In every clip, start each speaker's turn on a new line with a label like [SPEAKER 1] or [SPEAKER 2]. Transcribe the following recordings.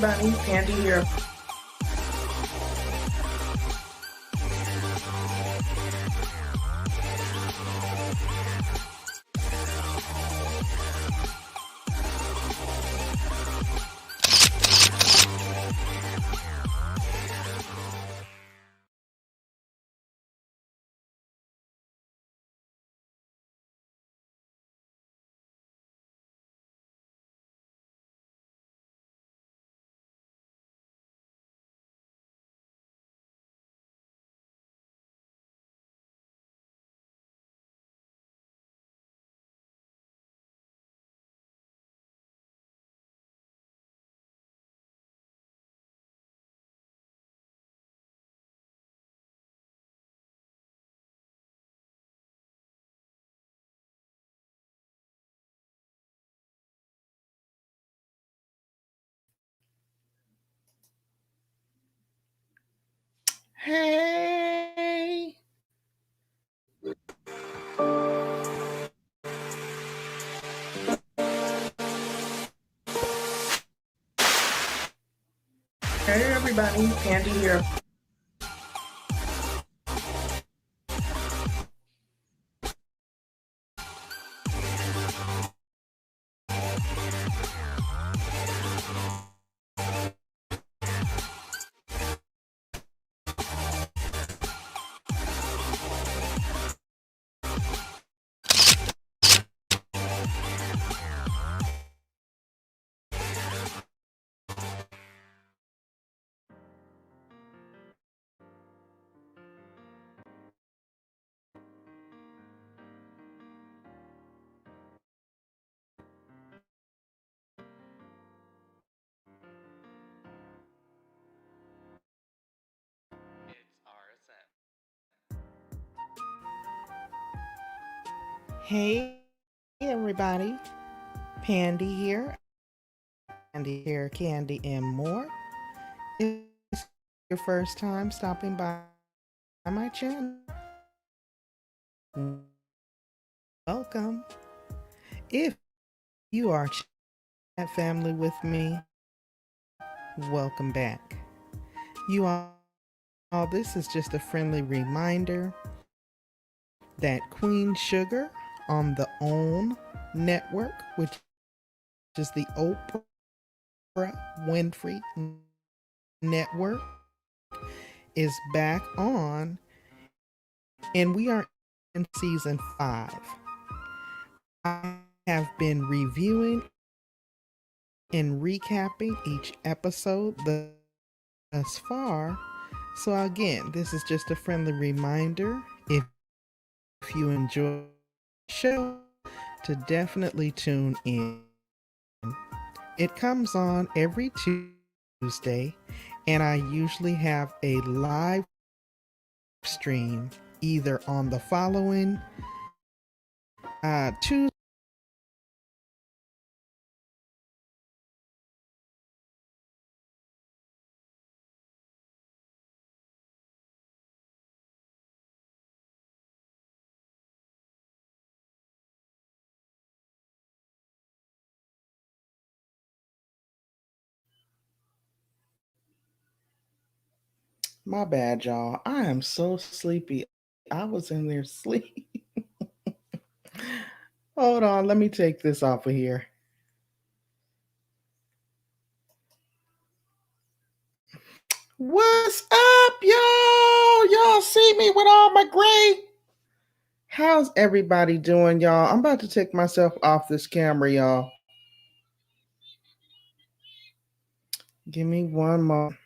[SPEAKER 1] everybody, Candy here. Hey. Hey everybody, Candy here.
[SPEAKER 2] Hey everybody, Pandy here, Candy here, Candy and more. If it's your first time stopping by my channel, welcome. If you are at family with me, welcome back. You all, this is just a friendly reminder that Queen Sugar on the OWN network, which is the Oprah Winfrey network, is back on, and we are in season 5. I have been reviewing and recapping each episode thus far. So again, this is just a friendly reminder, if you enjoy the show, to definitely tune in. It comes on every Tuesday, and I usually have a live stream either on the following Tuesday.
[SPEAKER 1] My bad, y'all. I am so sleepy. I was in there sleep. Hold on, let me take this off of here. What's up, y'all? Y'all see me with all my gray? How's everybody doing, y'all? I'm about to take myself off this camera, y'all. Give me one more.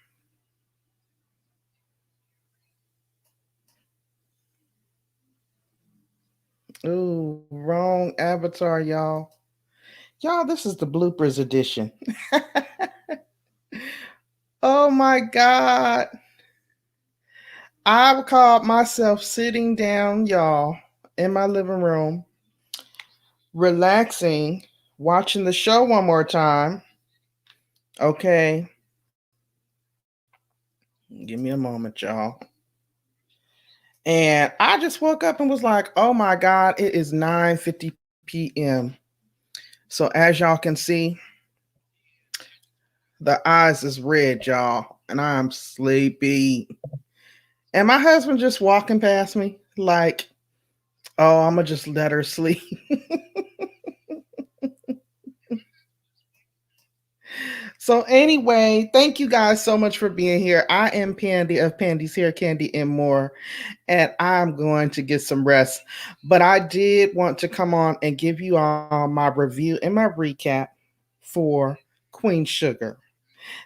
[SPEAKER 1] Ooh, wrong avatar, y'all. Y'all, this is the bloopers edition. Oh my God. I've caught myself sitting down, y'all, in my living room, relaxing, watching the show one more time. Okay. Give me a moment, y'all. And I just woke up and was like, oh my God, it is 9:50 p.m. So as y'all can see, The eyes is red, y'all, and I'm sleepy. And my husband just walking past me like, oh, I'm gonna just let her sleep. So anyway, thank you guys so much for being here. I am Pandy of Pandy's Hair, Candy, and More, and I'm going to get some rest. But I did want to come on and give you all my review and my recap for Queen Sugar.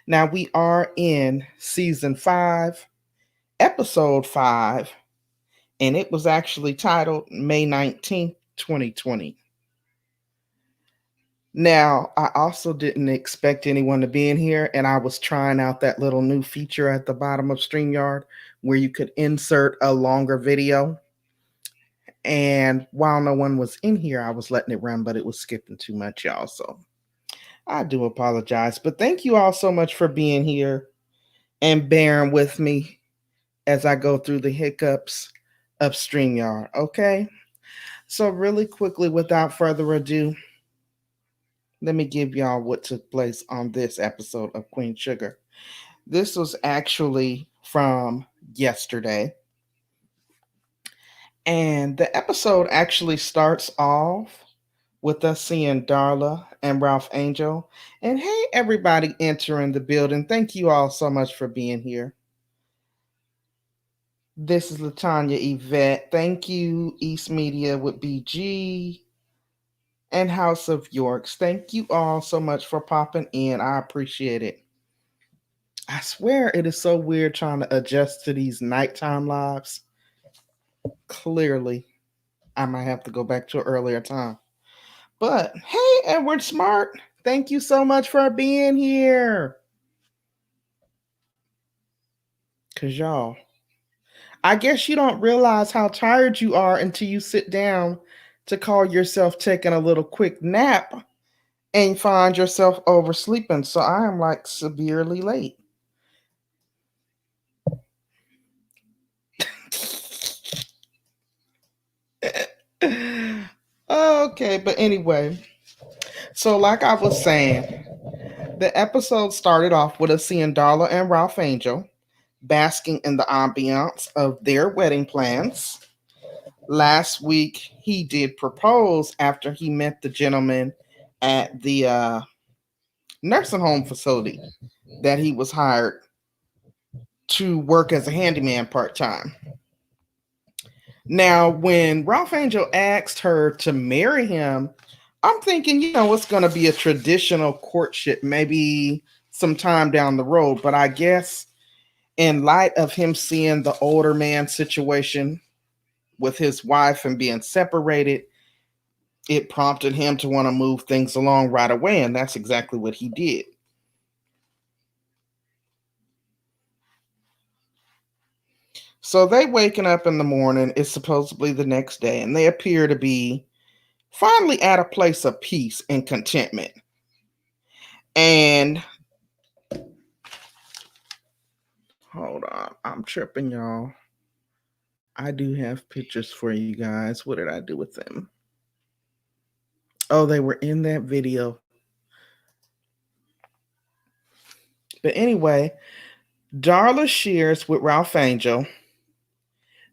[SPEAKER 1] Now we are in season 5, episode 5, and it was actually titled May 19th, 2020. Now, I also didn't expect anyone to be in here, and I was trying out that little new feature at the bottom of StreamYard where you could insert a longer video. And while no one was in here, I was letting it run, but it was skipping too much, y'all. So I do apologize. But thank you all so much for being here and bearing with me as I go through the hiccups of StreamYard. Okay. So, really quickly, without further ado, let me give y'all what took place on this episode of Queen Sugar. This was actually from yesterday. And the episode actually starts off with us seeing Darla and Ralph Angel. And hey, everybody entering the building. Thank you all so much for being here. This is Latanya Yvette. Thank you, East Media with BG and House of Yorks. Thank you all so much for popping in. I appreciate it. I swear it is so weird trying to adjust to these nighttime lives. Clearly, I might have to go back to an earlier time. But hey, Edward Smart, thank you so much for being here. Because y'all, I guess you don't realize how tired you are until you sit down to call yourself taking a little quick nap and find yourself oversleeping. So I am like severely late. Okay, but anyway, so like I was saying, the episode started off with us seeing Darla and Ralph Angel basking in the ambiance of their wedding plans. Last week, he did propose after he met the gentleman at the nursing home facility that he was hired to work as a handyman part time. Now, when Ralph Angel asked her to marry him, I'm thinking, it's going to be a traditional courtship, maybe sometime down the road. But I guess in light of him seeing the older man situation with his wife and being separated, it prompted him to want to move things along right away. And that's exactly what he did. So they waking up in the morning. It's supposedly the next day, and they appear to be finally at a place of peace and contentment. And hold on, I'm tripping, y'all. I do have pictures for you guys. What did I do with them? Oh, they were in that video. But anyway, Darla shares with Ralph Angel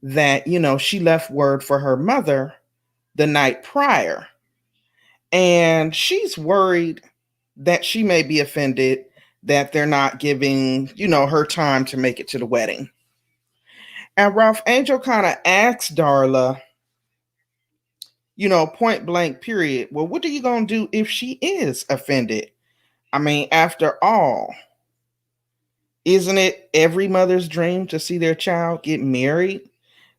[SPEAKER 1] that, she left word for her mother the night prior. And she's worried that she may be offended that they're not giving, her time to make it to the wedding. And Ralph Angel kind of asks Darla, point blank, period. Well, what are you going to do if she is offended? I mean, after all, isn't it every mother's dream to see their child get married?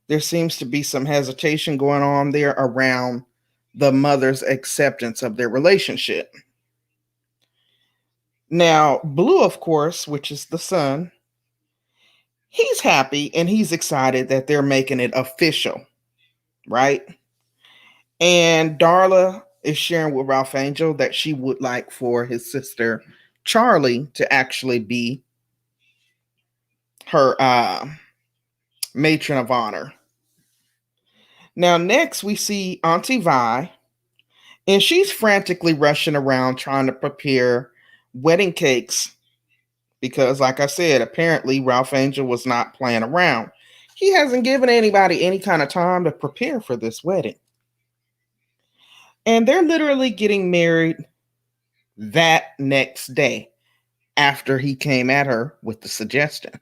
[SPEAKER 1] There seems to be some hesitation going on there around the mother's acceptance of their relationship. Now, Blue, of course, which is the son, he's happy and he's excited that they're making it official, right? And Darla is sharing with Ralph Angel that she would like for his sister Charley to actually be her matron of honor. Now, next we see Auntie Vi, and she's frantically rushing around trying to prepare wedding cakes because, like I said, apparently Ralph Angel was not playing around. He hasn't given anybody any kind of time to prepare for this wedding. And they're literally getting married that next day after he came at her with the suggestion.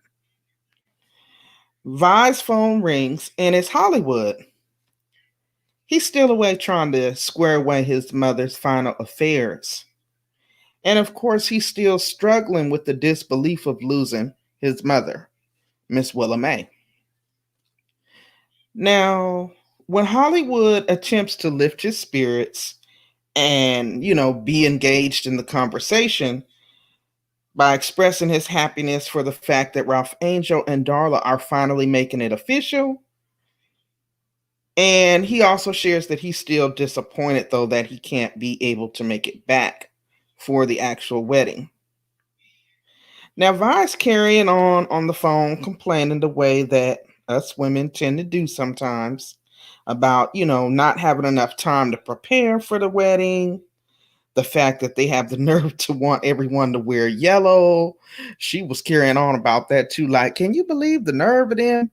[SPEAKER 1] Vi's phone rings and it's Hollywood. He's still away trying to square away his mother's final affairs. And of course, he's still struggling with the disbelief of losing his mother, Miss Willa Mae. Now, when Hollywood attempts to lift his spirits and, be engaged in the conversation by expressing his happiness for the fact that Ralph Angel and Darla are finally making it official, and he also shares that he's still disappointed, though, that he can't be able to make it back for the actual wedding. Now, Vi's carrying on the phone, complaining the way that us women tend to do sometimes about, not having enough time to prepare for the wedding, the fact that they have the nerve to want everyone to wear yellow. She was carrying on about that too. Like, can you believe the nerve of them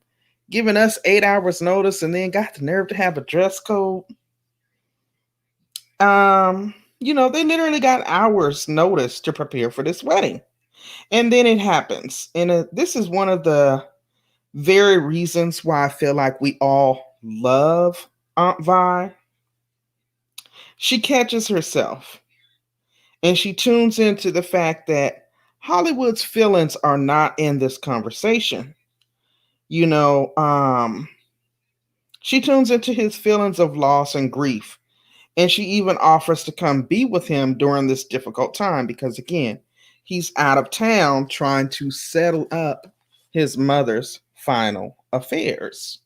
[SPEAKER 1] giving us 8 hours notice and then got the nerve to have a dress code? They literally got hours notice to prepare for this wedding. And then it happens. And this is one of the very reasons why I feel like we all love Aunt Vi. She catches herself and she tunes into the fact that Hollywood's feelings are not in this conversation. You know, um, she tunes into his feelings of loss and grief. And she even offers to come be with him during this difficult time because, again, he's out of town trying to settle up his mother's final affairs.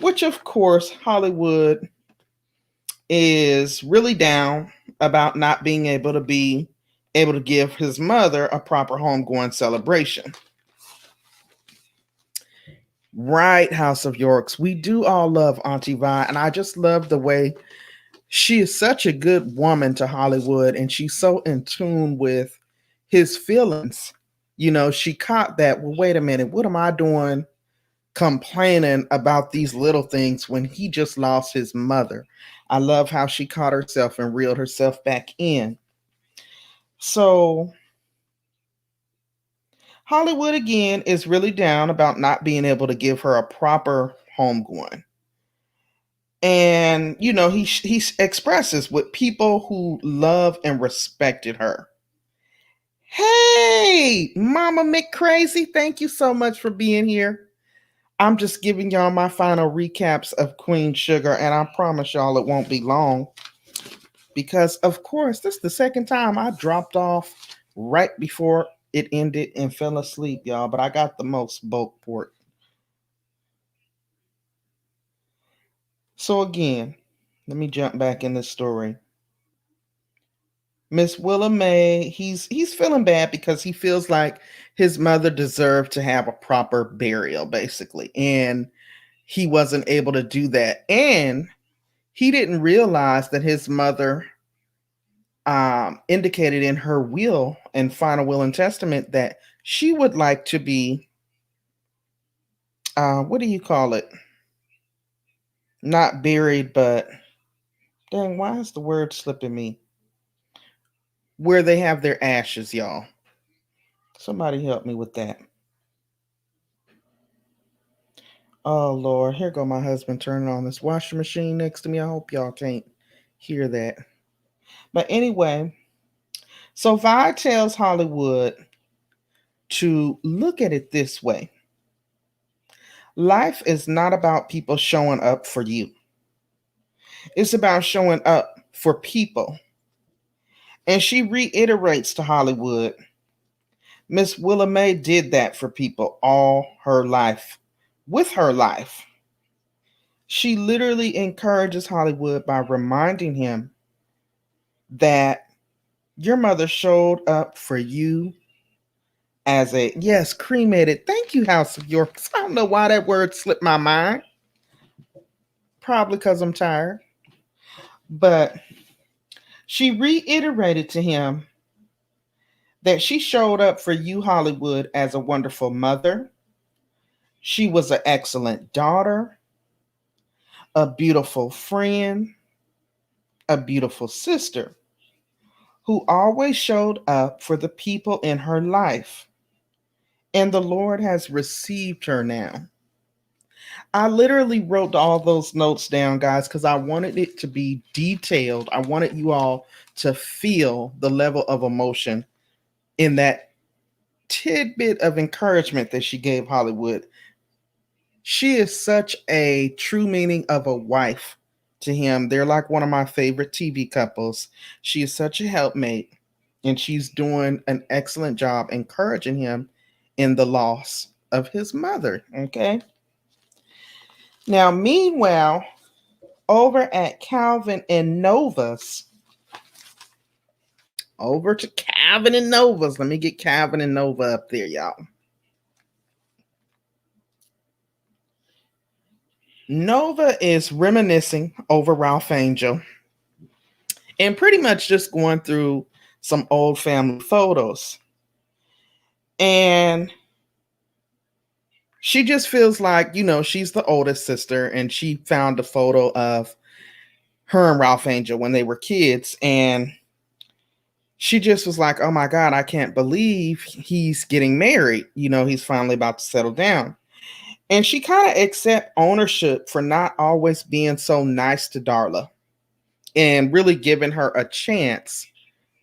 [SPEAKER 1] Which, of course, Hollywood is really down about not being able to give his mother a proper homegoing celebration. Right, House of Yorks. We do all love Auntie Vi, and I just love the way she is such a good woman to Hollywood, and she's so in tune with his feelings. She caught that. Well, wait a minute, what am I doing complaining about these little things when he just lost his mother? I love how she caught herself and reeled herself back in. So, Hollywood again is really down about not being able to give her a proper homegoing. And he expresses with people who love and respected her. Hey, Mama McCrazy, thank you so much for being here. I'm just giving y'all my final recaps of Queen Sugar, and I promise y'all it won't be long because, of course, this is the second time I dropped off right before it ended and fell asleep, y'all. But I got the most bulk port. So again, let me jump back in this story. Miss Willa Mae, he's feeling bad because he feels like his mother deserved to have a proper burial, basically, and he wasn't able to do that. And he didn't realize that his mother indicated in her will and final will and testament that she would like to be, what do you call it? Not buried, but dang, why is the word slipping me? Where they have their ashes, y'all. Somebody help me with that. Oh Lord, here go my husband turning on this washing machine next to me. I hope y'all can't hear that. But anyway, so Vi tells Hollywood to look at it this way. Life is not about people showing up for you. It's about showing up for people. And she reiterates to Hollywood, Miss Willa Mae did that for people all her life, with her life. She literally encourages Hollywood by reminding him that your mother showed up for you as a, yes, cremated. Thank you, House of York. I don't know why that word slipped my mind. Probably because I'm tired. But she reiterated to him that she showed up for you, Hollywood, as a wonderful mother. She was an excellent daughter, a beautiful friend, a beautiful sister who always showed up for the people in her life. And the Lord has received her now. I literally wrote all those notes down, guys, because I wanted it to be detailed. I wanted you all to feel the level of emotion in that tidbit of encouragement that she gave Hollywood. She is such a true meaning of a wife to him. They're like one of my favorite TV couples. She is such a helpmate, and she's doing an excellent job encouraging him in the loss of his mother. Okay. Now, meanwhile, over at Calvin and Nova's, over to Calvin and Nova's. Let me get Calvin and Nova up there, y'all. Nova is reminiscing over Ralph Angel and pretty much just going through some old family photos. And she just feels like, she's the oldest sister, and she found a photo of her and Ralph Angel when they were kids. And she just was like, oh my God, I can't believe he's getting married. He's finally about to settle down. And she kind of accept ownership for not always being so nice to Darla and really giving her a chance,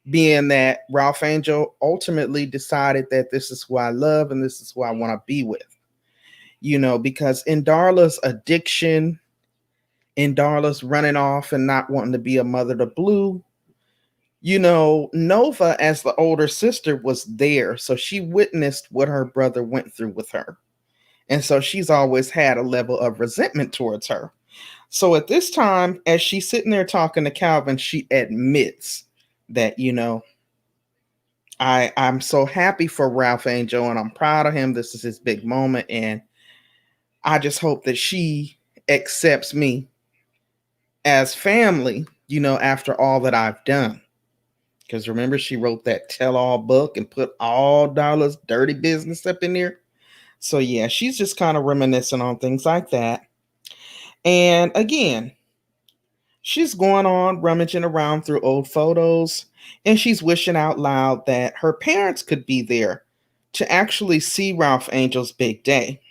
[SPEAKER 1] being that Ralph Angel ultimately decided that this is who I love and this is who I want to be with. Because in Darla's addiction, in Darla's running off and not wanting to be a mother to Blue, Nova, as the older sister, was there. So she witnessed what her brother went through with her. And so she's always had a level of resentment towards her. So at this time, as she's sitting there talking to Calvin, she admits that, I'm so happy for Ralph Angel and I'm proud of him. This is his big moment. And I just hope that she accepts me as family, after all that I've done. Because remember, she wrote that tell-all book and put all Darla's dirty business up in there. So yeah, she's just kind of reminiscing on things like that. And again, she's going on rummaging around through old photos, and she's wishing out loud that her parents could be there to actually see Ralph Angel's big day.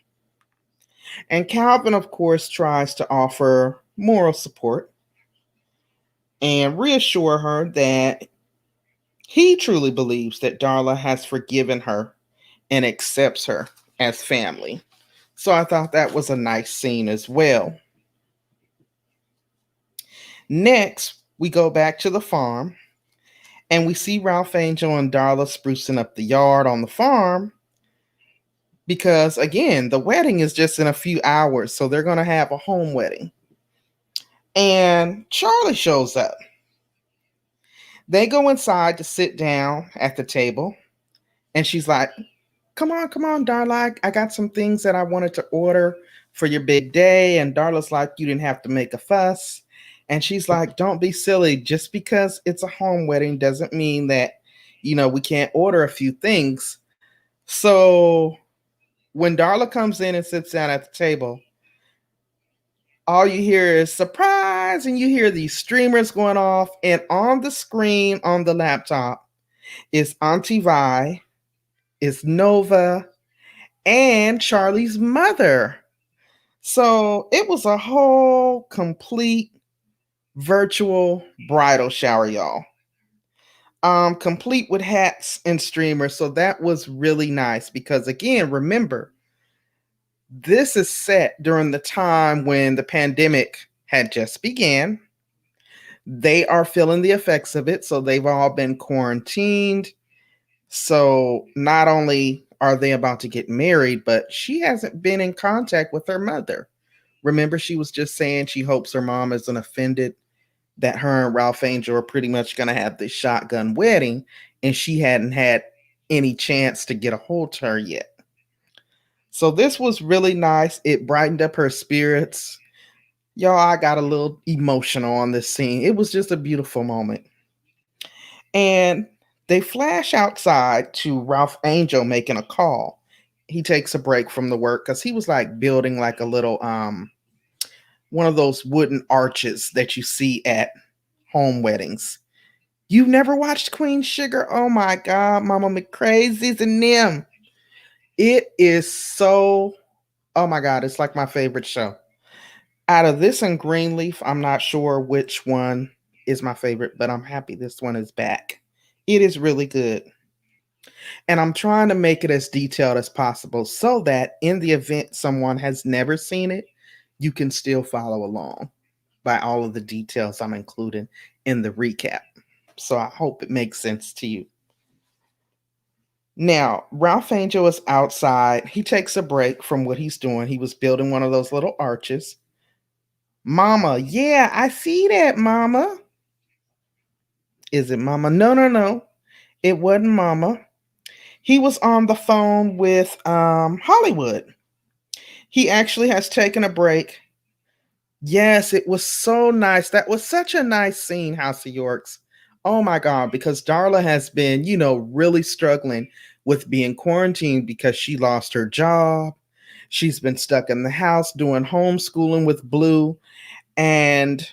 [SPEAKER 1] And Calvin, of course, tries to offer moral support and reassure her that he truly believes that Darla has forgiven her and accepts her as family. So I thought that was a nice scene as well. Next, we go back to the farm and we see Ralph Angel and Darla sprucing up the yard on the farm because, again, the wedding is just in a few hours. So they're going to have a home wedding. And Charley shows up. They go inside to sit down at the table. And she's like, come on, Darla. I got some things that I wanted to order for your big day. And Darla's like, you didn't have to make a fuss. And she's like, don't be silly. Just because it's a home wedding doesn't mean that, we can't order a few things. So when Darla comes in and sits down at the table, all you hear is surprise. And you hear these streamers going off. And on the screen on the laptop is Auntie Vi, is Nova, and Charley's mother. So it was a whole complete virtual bridal shower, y'all. Complete with hats and streamers. So that was really nice because, again, remember, this is set during the time when the pandemic had just began. They are feeling the effects of it. So they've all been quarantined. So not only are they about to get married, but she hasn't been in contact with her mother. Remember, she was just saying she hopes her mom isn't offended that her and Ralph Angel are pretty much going to have this shotgun wedding, and she hadn't had any chance to get a hold of her yet. So this was really nice. It brightened up her spirits. Y'all, I got a little emotional on this scene. It was just a beautiful moment. And They flash outside to Ralph Angel making a call. He takes a break from the work because he was like building like a little one of those wooden arches that you see at home weddings. You've never watched Queen Sugar? Oh my god, Mama McCrazy's and them. It is so, oh my god, it's like my favorite show. Out of this and Greenleaf, I'm not sure which one is my favorite, but I'm happy this one is back. It is really good. And I'm trying to make it as detailed as possible so that in the event someone has never seen it, you can still follow along by all of the details I'm including in the recap. So I hope it makes sense to you. Now, Ralph Angel is outside. He takes a break from what he's doing. He was building one of those little arches. Mama, yeah, I see that, Mama. Is it Mama? No, no, no. It wasn't Mama. He was on the phone with Hollywood. He actually has taken a break. Yes, it was so nice. That was such a nice scene, House of Yorks. Oh my God, because Darla has been, really struggling with being quarantined because she lost her job. She's been stuck in the house doing homeschooling with Blue. And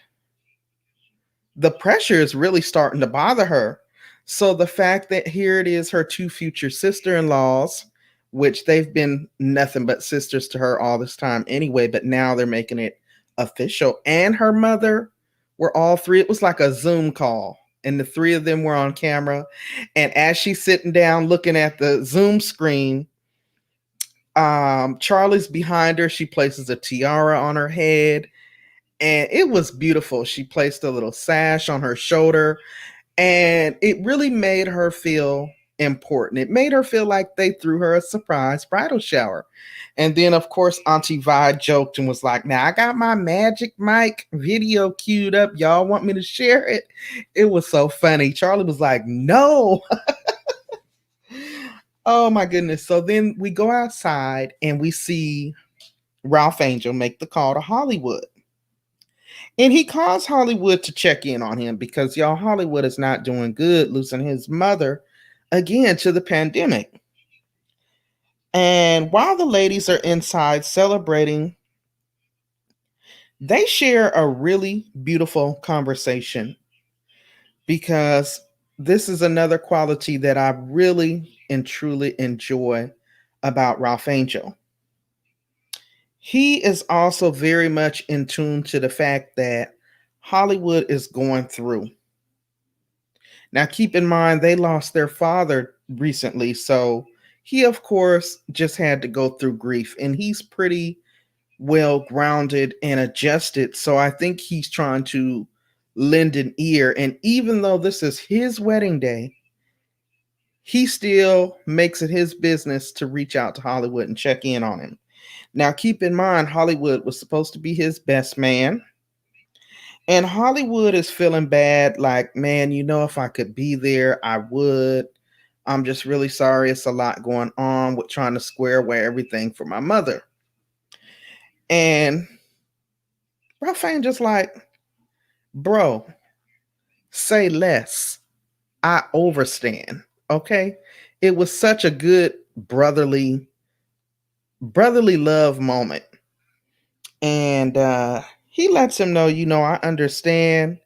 [SPEAKER 1] the pressure is really starting to bother her. So the fact that here it is, her two future sister-in-laws, which they've been nothing but sisters to her all this time anyway, but now they're making it official. And her mother were all three. It was like a Zoom call, and the three of them were on camera. And as she's sitting down looking at the Zoom screen, Charley's behind her. She places a tiara on her head, and it was beautiful. She placed a little sash on her shoulder, and it really made her feel important. It made her feel like they threw her a surprise bridal shower. And then, of course, Auntie Vi joked and was like, now I got my Magic Mike video queued up. Y'all want me to share it? It was so funny. Charley was like, no. Oh my goodness. So then we go outside and we see Ralph Angel make the call to Hollywood. And he calls Hollywood to check in on him because y'all, Hollywood is not doing good, losing his mother again to the pandemic. And while the ladies are inside celebrating, they share a really beautiful conversation because this is another quality that I really and truly enjoy about Ralph Angel. He is also very much in tune to the fact that Hollywood is going through. Now, keep in mind, they lost their father recently. So he, of course, just had to go through grief, and he's pretty well grounded and adjusted. So I think he's trying to lend an ear. And even though this is his wedding day, he still makes it his business to reach out to Hollywood and check in on him. Now, keep in mind, Hollywood was supposed to be his best man. And Hollywood is feeling bad, like, man, if I could be there, I would. I'm just really sorry. It's a lot going on with trying to square away everything for my mother. And Raphael just like, bro, say less. I overstand. Okay. It was such a good brotherly love moment. And he lets him know, I understand.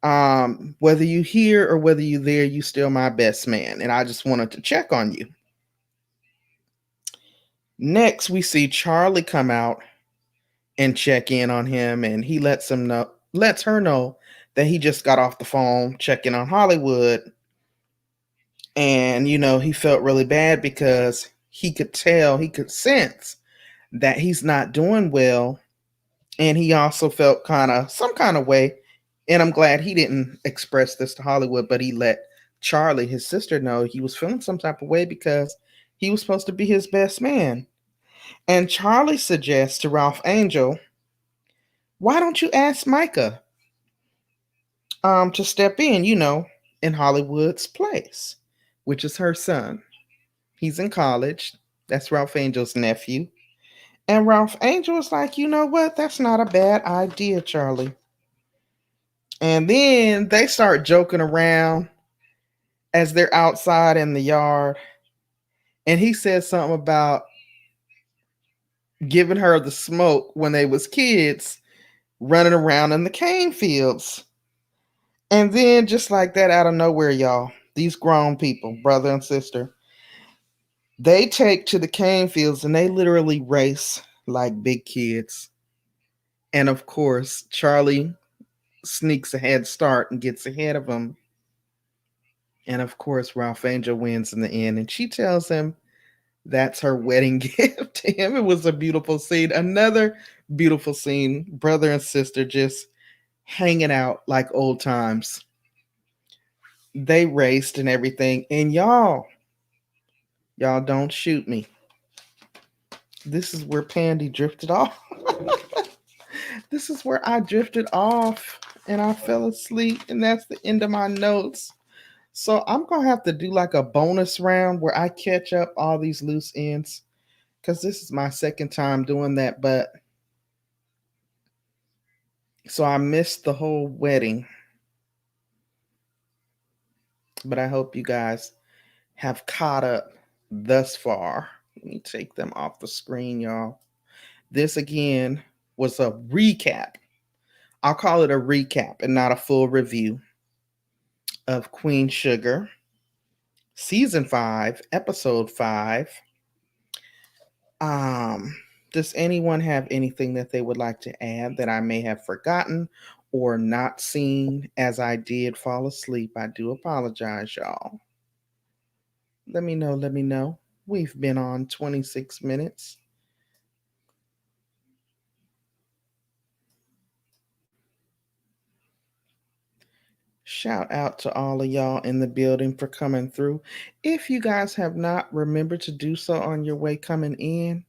[SPEAKER 1] Whether you here or whether you there, you still my best man. And I just wanted to check on you. Next, we see Charley come out and check in on him, and he lets her know that he just got off the phone checking on Hollywood. And he felt really bad because he could sense that he's not doing well. And he also felt some kind of way. And I'm glad he didn't express this to Hollywood, but he let Charley, his sister, know he was feeling some type of way because he was supposed to be his best man. And Charley suggests to Ralph Angel, why don't you ask Micah to step in Hollywood's place, which is her son. He's in college. That's Ralph Angel's nephew. And Ralph Angel is like, you know what? That's not a bad idea, Charley. And then they start joking around. as they're outside in the yard. And he says something about giving her the smoke when they was kids running around in the cane fields. And then just like that out of nowhere, y'all, these grown people, brother and sister, they take to the cane fields and they literally race like big kids. And of course, Charley sneaks a head start and gets ahead of him. And of course, Ralph Angel wins in the end. And she tells him that's her wedding gift to him. It was a beautiful scene. Another beautiful scene. Brother and sister just hanging out like old times. They raced and everything. And y'all don't shoot me. This is where Pandy drifted off. This is where I drifted off and I fell asleep. And that's the end of my notes. So I'm going to have to do like a bonus round where I catch up all these loose ends because this is my second time doing that. But so I missed the whole wedding. But I hope you guys have caught up thus far. Let me take them off the screen, y'all. This again was a recap. I'll call it a recap and not a full review of Queen Sugar, season 5, episode 5. Um, does anyone have anything that they would like to add that I may have forgotten or not seen as I did fall asleep? I do apologize, y'all. Let me know. Let me know. We've been on 26 minutes. Shout out to all of y'all in the building for coming through. If you guys have not remembered to do so on your way coming in,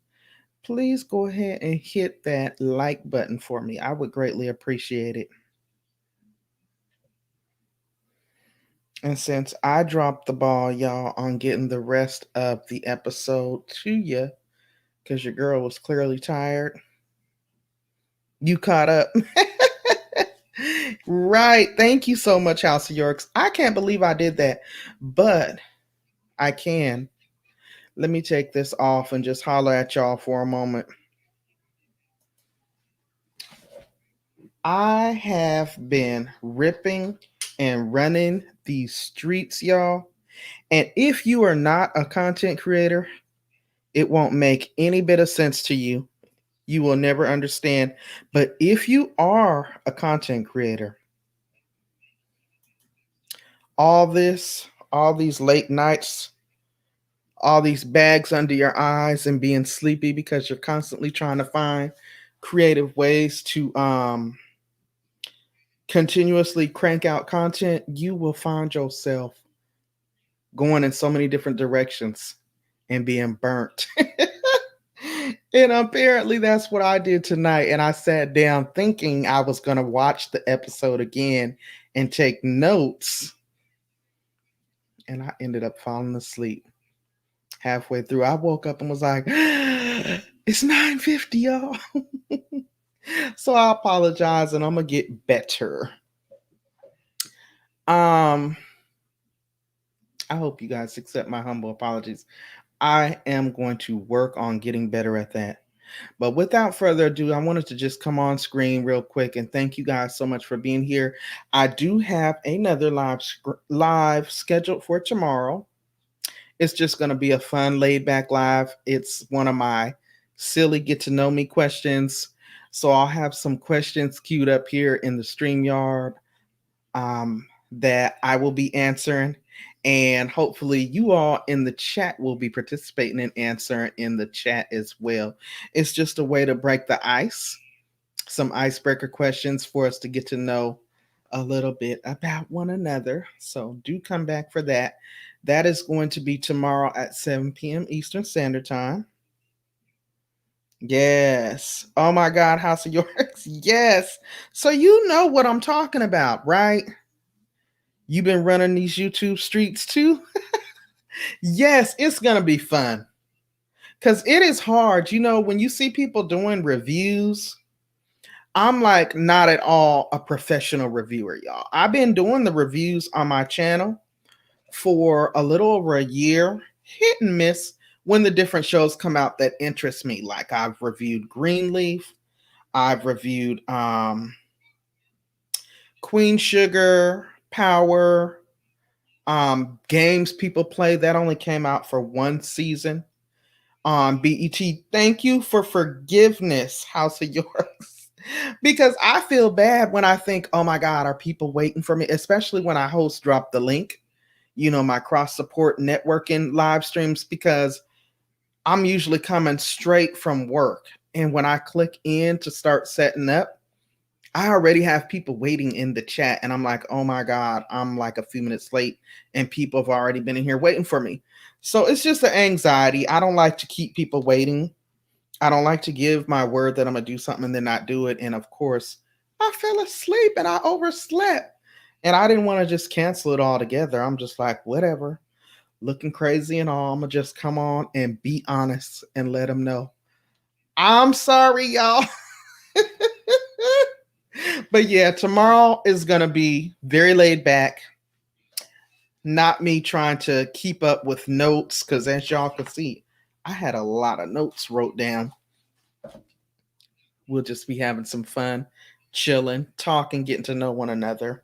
[SPEAKER 1] please go ahead and hit that like button for me. I would greatly appreciate it. And since I dropped the ball, y'all, on getting the rest of the episode to you, because your girl was clearly tired, you caught up. Right. Thank you so much, House of Yorks. I can't believe I did that, but I can. Let me take this off and just holler at y'all for a moment. I have been ripping and running these streets, y'all. And if you are not a content creator, it won't make any bit of sense to you. You will never understand. But if you are a content creator, all these late nights, all these bags under your eyes and being sleepy because you're constantly trying to find creative ways to continuously crank out content, you will find yourself going in so many different directions and being burnt. And apparently that's what I did tonight. And I sat down thinking I was going to watch the episode again and take notes. And I ended up falling asleep halfway through. I woke up and was like, it's 9:50, y'all. So I apologize and I'm going to get better. I hope you guys accept my humble apologies. I am going to work on getting better at that. But without further ado, I wanted to just come on screen real quick and thank you guys so much for being here. I do have another live scheduled for tomorrow. It's just going to be a fun, laid back live. It's one of my silly get to know me questions. So I'll have some questions queued up here in the StreamYard that I will be answering. And hopefully you all in the chat will be participating and answering in the chat as well. It's just a way to break the ice, some icebreaker questions for us to get to know a little bit about one another. So do come back for that. That is going to be tomorrow at 7 p.m. Eastern Standard Time. Yes. Oh my God, House of Yorks. Yes. So you know what I'm talking about, right? You've been running these YouTube streets too? Yes, it's going to be fun. Because it is hard. You know, when you see people doing reviews, I'm like not at all a professional reviewer, y'all. I've been doing the reviews on my channel for a little over a year, hit and miss when the different shows come out that interest me. Like I've reviewed Greenleaf, I've reviewed Queen Sugar, Power, games people play that only came out for one season on BET. Thank you for forgiveness, House of Yours. Because I feel bad when I think, oh my God, are people waiting for me? Especially when I host Drop the Link, my cross support networking live streams, because I'm usually coming straight from work. And when I click in to start setting up, I already have people waiting in the chat. And I'm like, oh my God, I'm like a few minutes late and people have already been in here waiting for me. So it's just an anxiety. I don't like to keep people waiting. I don't like to give my word that I'm going to do something and then not do it. And of course, I fell asleep and I overslept. And I didn't want to just cancel it all together. I'm just like, whatever, looking crazy and all. I'm going to just come on and be honest and let them know. I'm sorry, y'all. But yeah, tomorrow is going to be very laid back. Not me trying to keep up with notes, because as y'all can see, I had a lot of notes wrote down. We'll just be having some fun, chilling, talking, getting to know one another.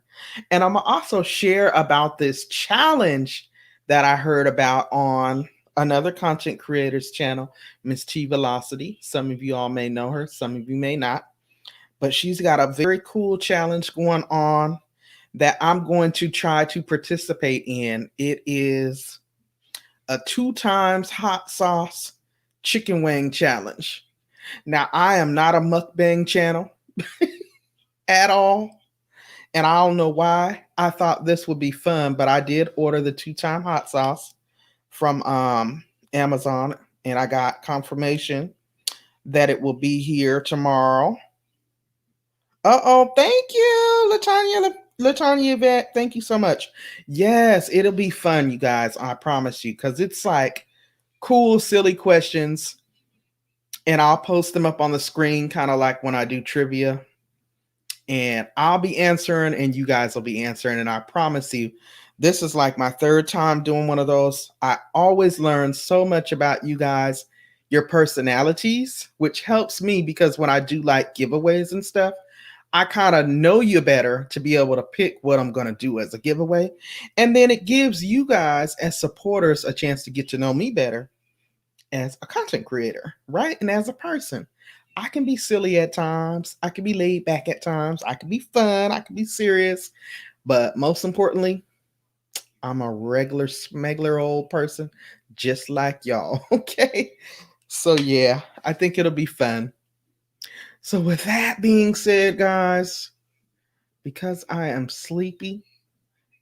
[SPEAKER 1] And I'm going to also share about this challenge that I heard about on another content creator's channel, Miss T Velocity. Some of you all may know her, some of you may not. But she's got a very cool challenge going on that I'm going to try to participate in. It is a 2 times hot sauce chicken wing challenge. Now, I am not a mukbang channel at all. And I don't know why I thought this would be fun, but I did order the 2-time hot sauce from Amazon, and I got confirmation that it will be here tomorrow. Thank you, Latanya Yvette. Thank you so much. Yes, it'll be fun, you guys. I promise you, because it's like cool, silly questions, and I'll post them up on the screen, kind of like when I do trivia. And I'll be answering, and you guys will be answering. And I promise you, this is like my 3rd time doing one of those. I always learn so much about you guys, your personalities, which helps me because when I do like giveaways and stuff, I kind of know you better to be able to pick what I'm going to do as a giveaway. And then it gives you guys as supporters a chance to get to know me better as a content creator, right? And as a person. I can be silly at times. I can be laid back at times. I can be fun. I can be serious. But most importantly, I'm a regular smuggler old person just like y'all. Okay. So yeah, I think it'll be fun. So with that being said, guys, because I am sleepy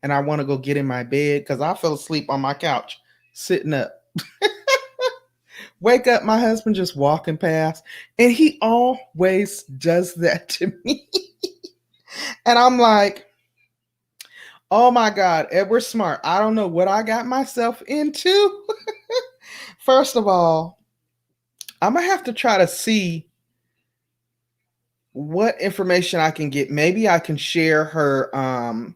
[SPEAKER 1] and I want to go get in my bed because I fell asleep on my couch sitting up. Wake up, my husband just walking past, and he always does that to me. And I'm like, oh my God, Edward Smart, I don't know what I got myself into. First of all, I'm going to have to try to see what information I can get. Maybe I can share her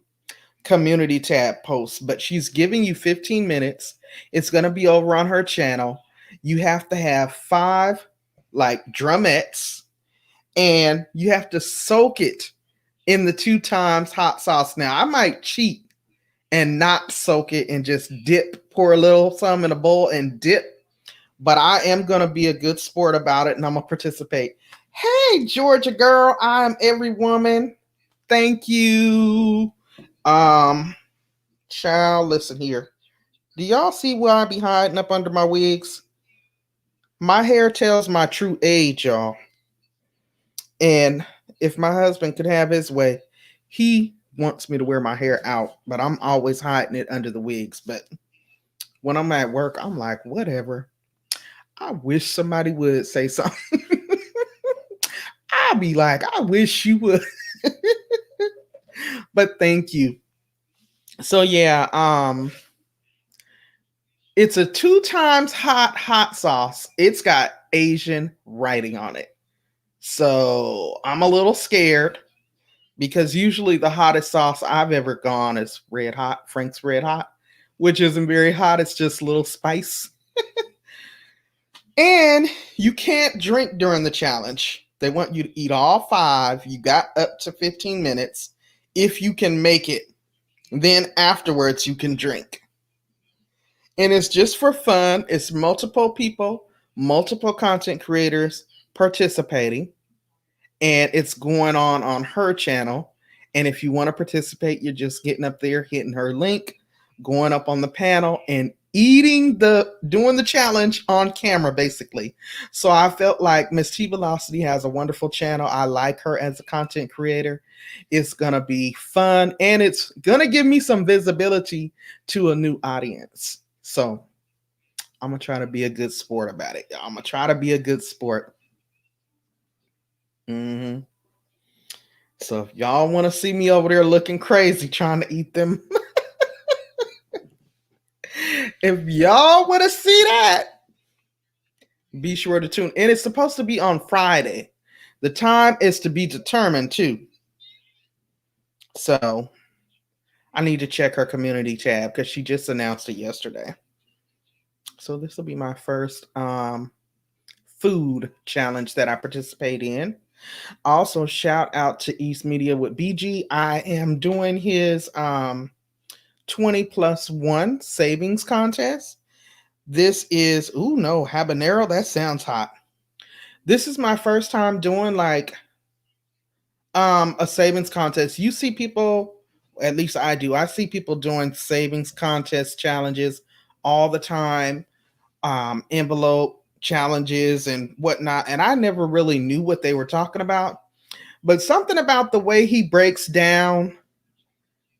[SPEAKER 1] community tab post, but she's giving you 15 minutes. It's going to be over on her channel. You have to have 5 like drumettes, and you have to soak it in the 2 times hot sauce. Now, I might cheat and not soak it and just pour a little some in a bowl and dip, but I am going to be a good sport about it, and I'm going to participate. Hey, Georgia girl, I'm every woman. Thank you. Child, listen here. Do y'all see where I be hiding up under my wigs? My hair tells my true age, y'all. And if my husband could have his way, he wants me to wear my hair out, but I'm always hiding it under the wigs. But when I'm at work, I'm like, whatever. I wish somebody would say something. I'd be like, I wish you would. But thank you. So yeah, it's a 2 times hot sauce. It's got Asian writing on it. So I'm a little scared because usually the hottest sauce I've ever gone is Red Hot, Frank's Red Hot. which isn't very hot. It's just a little spice. And you can't drink during the challenge. They want you to eat all 5. You got up to 15 minutes. If you can make it, then afterwards you can drink. And it's just for fun. It's multiple people, multiple content creators participating. And it's going on her channel. And if you want to participate, you're just getting up there, hitting her link, going up on the panel, and doing the challenge on camera, basically. So I felt like Miss T Velocity has a wonderful channel. I like her as a content creator. It's gonna be fun, and it's gonna give me some visibility to a new audience. So I'm gonna try to be a good sport about it. I'm gonna try to be a good sport. Mm-hmm. So if y'all want to see me over there looking crazy trying to eat them, if y'all want to see that, be sure to tune. And it's supposed to be on Friday. The time is to be determined too. So I need to check her community tab because she just announced it yesterday. So this will be my first food challenge that I participate in. Also, shout out to East Media with BG. I am doing his 20+1 savings contest. This is, habanero. That sounds hot. This is my first time doing like a savings contest. You see people, at least I do. I see people doing savings contest challenges all the time, envelope challenges and whatnot. And I never really knew what they were talking about. But something about the way he breaks down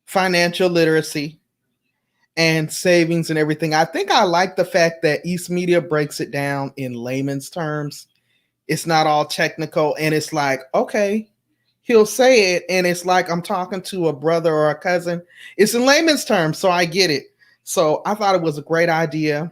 [SPEAKER 1] financial literacy and savings and everything. I think I like the fact that East Media breaks it down in layman's terms. It's not all technical, and it's like, okay, he'll say it, and it's like I'm talking to a brother or a cousin. It's in layman's terms, so I get it. So I thought it was a great idea.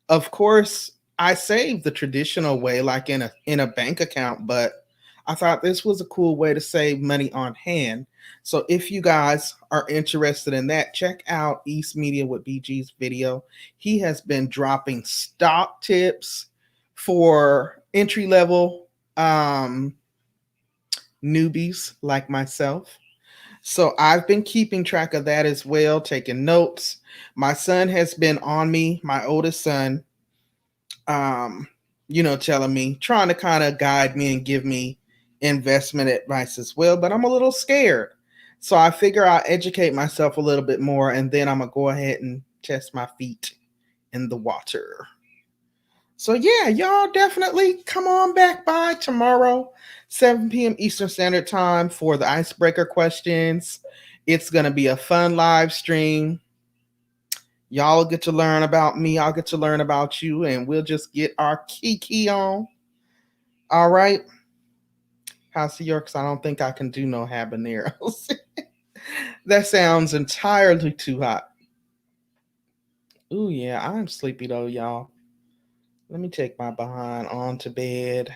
[SPEAKER 1] Of course, I saved the traditional way, like in a bank account, but I thought this was a cool way to save money on hand. So if you guys are interested in that, check out East Media with BG's video. He has been dropping stock tips for entry-level newbies like myself. So I've been keeping track of that as well, taking notes. My son has been on me, my oldest son, telling me, trying to kind of guide me and give me investment advice as well, but I'm a little scared. So I figure I'll educate myself a little bit more, and then I'm going to go ahead and test my feet in the water. So yeah, y'all definitely come on back by tomorrow, 7 p.m. Eastern Standard Time for the icebreaker questions. It's going to be a fun live stream. Y'all get to learn about me. I'll get to learn about you, and we'll just get our kiki on. All right. House of York, I don't think I can do no habaneros. That sounds entirely too hot. Ooh, yeah, I'm sleepy though, y'all. Let me take my behind on to bed.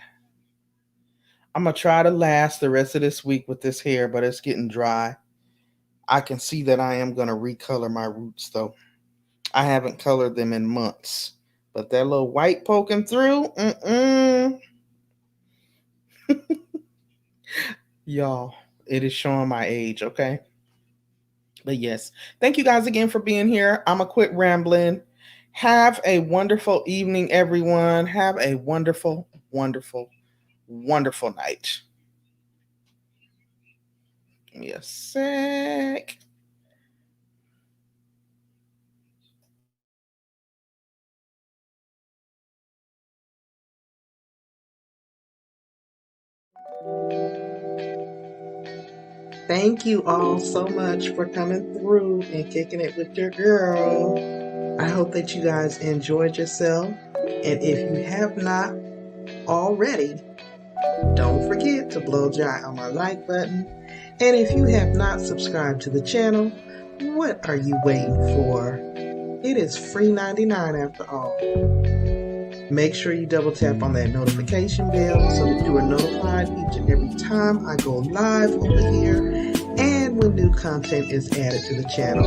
[SPEAKER 1] I'm going to try to last the rest of this week with this hair, but it's getting dry. I can see that I am going to recolor my roots, though. I haven't colored them in months. But that little white poking through, y'all, it is showing my age, okay? But yes, thank you guys again for being here. I'm going to quit rambling. Have a wonderful evening, everyone. Have a wonderful, wonderful, wonderful night. Give me a sec. Thank you all so much for coming through and kicking it with your girl. I hope that you guys enjoyed yourself. And if you have not already, don't forget to blow dry on my like button. And if you have not subscribed to the channel, what are you waiting for? It is free 99 after all. Make sure you double tap on that notification bell so that you are notified each and every time I go live over here. And and when new content is added to the channel.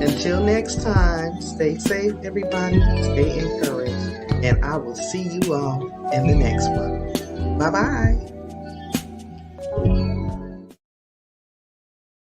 [SPEAKER 1] Until next time, stay safe, everybody. Stay encouraged. And I will see you all in the next one. Bye-bye.